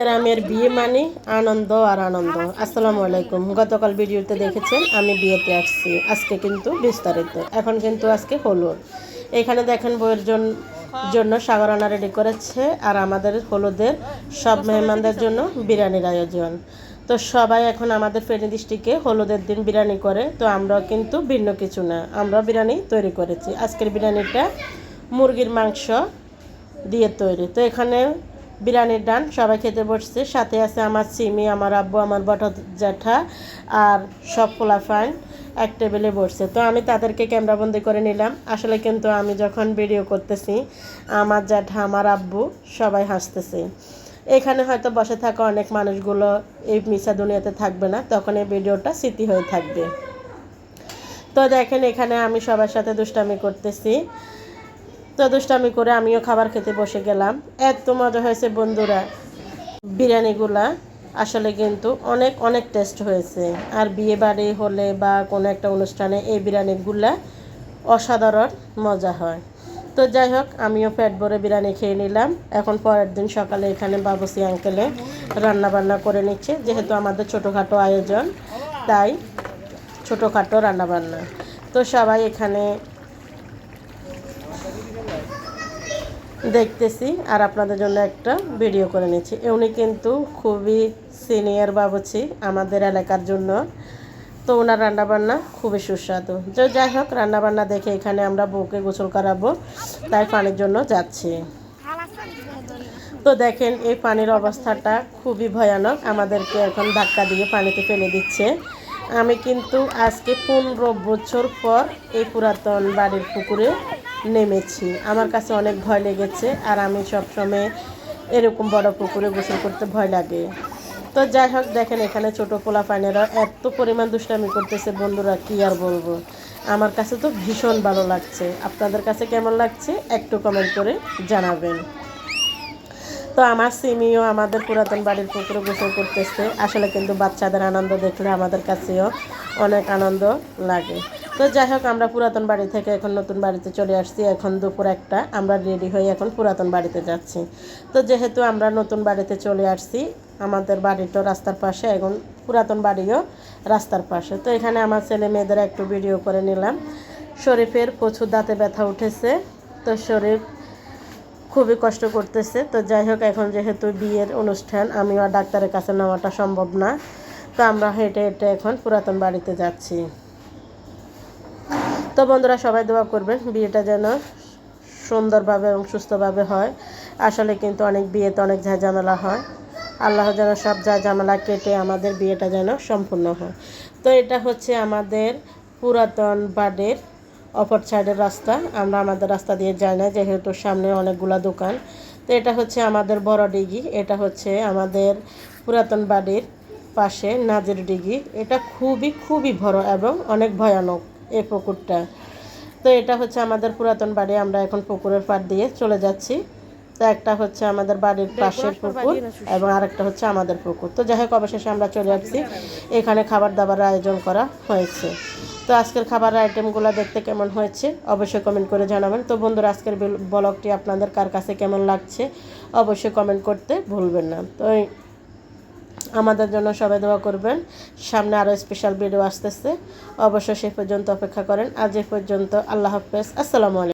গ্রামের বিয়ে মানে আনন্দ আর আনন্দ। আসসালামু আলাইকুম। গতকাল ভিডিওতে দেখেছেন আমি বিয়েতে আসছি, আজকে কিন্তু বিস্তারিত। এখন কিন্তু আজকে হলুদ। এখানে দেখেন বউয়ের জন্য সাগরানা রেডি করেছে, আর আমাদের হলুদের সব মেহমানদের জন্য বিরিয়ানির আয়োজন। তো সবাই এখন আমাদের ফেনী ডিস্ট্রিক্টে হলুদের দিন বিরিয়ানি করে, তো আমরাও কিন্তু ভিন্ন কিছু না, আমরা বিরিয়ানি তৈরি করেছি। আজকের বিরিয়ানিটা মুরগির মাংস দিয়ে তৈরি। তো এখানে বিরিয়ানির ডান সবাই খেতে বসছে, সাথে আছে আমার সিমি, আমার আব্বু, আমার বড় জ্যাঠা আর সব পোলাপাইন এক টেবিলে বসছে। তো আমি তাদেরকে ক্যামেরাবন্দি করে নিলাম। আসলে কিন্তু আমি যখন ভিডিও করতেছি আমার জ্যাঠা, আমার আব্বু সবাই হাসতেছে। এখানে হয়তো বসে থাকা অনেক মানুষগুলো এই মিশা দুনিয়াতে থাকবে না, তখন এই ভিডিওটা স্মৃতি হয়ে থাকবে। তো দেখেন এখানে আমি সবার সাথে দুষ্টামি করতেছি। তো দুষ্টামি করে আমিও খাবার খেতে বসে গেলাম। এত মজা হয়েছে বন্ধুরা, বিরিয়ানিগুলা আসলে কিন্তু অনেক অনেক টেস্ট হয়েছে। আর বিয়ে বাড়ি হলে বা কোনো একটা অনুষ্ঠানে এই বিরিয়ানিগুলা অসাধারণ মজা হয়। তো যাই হোক, আমিও পেট ভরে বিরিয়ানি খেয়ে নিলাম। এখন পরের দিন সকালে এখানে বাবুসি আঙ্কেলে রান্না বান্না করে নিচ্ছে, যেহেতু আমাদের ছোটোখাটো আয়োজন তাই ছোটোখাটো রান্নাবান্না। তো সবাই এখানে দেখতেছি আর আপনাদের জন্য একটা ভিডিও করে নিচ্ছি। উনি কিন্তু খুবই সিনিয়র বাবুচি আমাদের এলাকার জন্য, তো ওনার রান্নাবান্না খুবই সুস্বাদু। যাই হোক, রান্নাবান্না দেখে এখানে আমরা বউকে গোসল করাবো, তাই পানির জন্য যাচ্ছি। তো দেখেন এই পানির অবস্থাটা খুবই ভয়ানক, আমাদেরকে এখন ধাক্কা দিয়ে পানিতে ফেলে দিচ্ছে। আমি কিন্তু আজকে 15 বছর পর এই পুরাতন বাড়ির পুকুরে নেমেছি। আমার কাছে অনেক ভয় লেগেছে, আর আমি সবসময় এরকম বড় পুকুরে গোসল করতে ভয় লাগে। তো যাই হোক, দেখেন এখানে ছোটো পোলাপাইনেরা এত পরিমাণ দুষ্টামি করতেছে বন্ধুরা, কি আর বলবো। আমার কাছে তো ভীষণ ভালো লাগছে। আপনাদের কাছে কেমন লাগছে একটু কমেন্ট করে জানাবেন। তো আমার সিমিও আমাদের পুরাতন বাড়ির পুকুরে গোসল করতেছে। আসলে কিন্তু বাচ্চাদের আনন্দ দেখলে আমাদের কাছেও অনেক আনন্দ লাগে। তো যাই হোক, আমরা পুরাতন বাড়ি থেকে এখন নতুন বাড়িতে চলে আসছি। এখন দুপুর 1টা, আমরা রেডি হয়ে এখন পুরাতন বাড়িতে যাচ্ছি। তো যেহেতু আমরা নতুন বাড়িতে চলে আসছি, আমাদের বাড়িটা রাস্তার পাশে, এখন পুরাতন বাড়িও রাস্তার পাশে। তো এখানে আমার ছেলে মেয়েদের একটু ভিডিও করে নিলাম। শরীফের প্রচুর দাঁতে ব্যথা উঠেছে, তো শরীফ খুবই কষ্ট করতেছে। তো যাই হোক, এখন যেহেতু বিয়ের অনুষ্ঠান, আমিও আর ডাক্তারের কাছে নেওয়াটা সম্ভব না, তো আমরা হেঁটে হেঁটে এখন পুরাতন বাড়িতে যাচ্ছি। তো বন্ধুরা সবাই দোয়া করবেন বিয়েটা যেন সুন্দরভাবে এবং সুস্থভাবে হয়। আসলে কিন্তু অনেক বিয়েতে অনেক ঝামেলা হয়, আল্লাহ যেন সব ঝামেলা কেটে আমাদের বিয়েটা যেন সম্পূর্ণ হয়। তো এটা হচ্ছে আমাদের পুরাতন বাড়ির অপর সাইডের রাস্তা। আমরা আমাদের রাস্তা দিয়ে যাই না, যেহেতু সামনে অনেকগুলো দোকান। তো এটা হচ্ছে আমাদের বড় ডিগি, এটা হচ্ছে আমাদের পুরাতন বাড়ির পাশে নাজির ডিগি। এটা খুবই খুবই বড় এবং অনেক ভয়ানক এই পুকুরটা। তো এটা হচ্ছে আমাদের পুরাতন বাড়ি, আমরা এখন পুকুরের পাড় দিয়ে চলে যাচ্ছি। তো একটা হচ্ছে আমাদের বাড়ির পাশের পুকুর এবং আরেকটা হচ্ছে আমাদের পুকুর। তো যাই হোক, অবশেষে আমরা চলে আসছি। এখানে খাবার দাবার আয়োজন করা হয়েছে। তো আজকের খাবারের আইটেমগুলো দেখতে কেমন হয়েছে অবশ্যই কমেন্ট করে জানাবেন। তো বন্ধুরা, আজকের ব্লগটি আপনাদের কার কাছে কেমন লাগছে অবশ্যই কমেন্ট করতে ভুলবেন না। তো আমাদের জন্য সবাই দোয়া করবেন। সামনে আরও স্পেশাল ভিডিও আসতেছে, অবশ্যই সে পর্যন্ত অপেক্ষা করেন। আজ এ পর্যন্ত, আল্লাহ হাফেজ, আসসালামু আলাইকুম।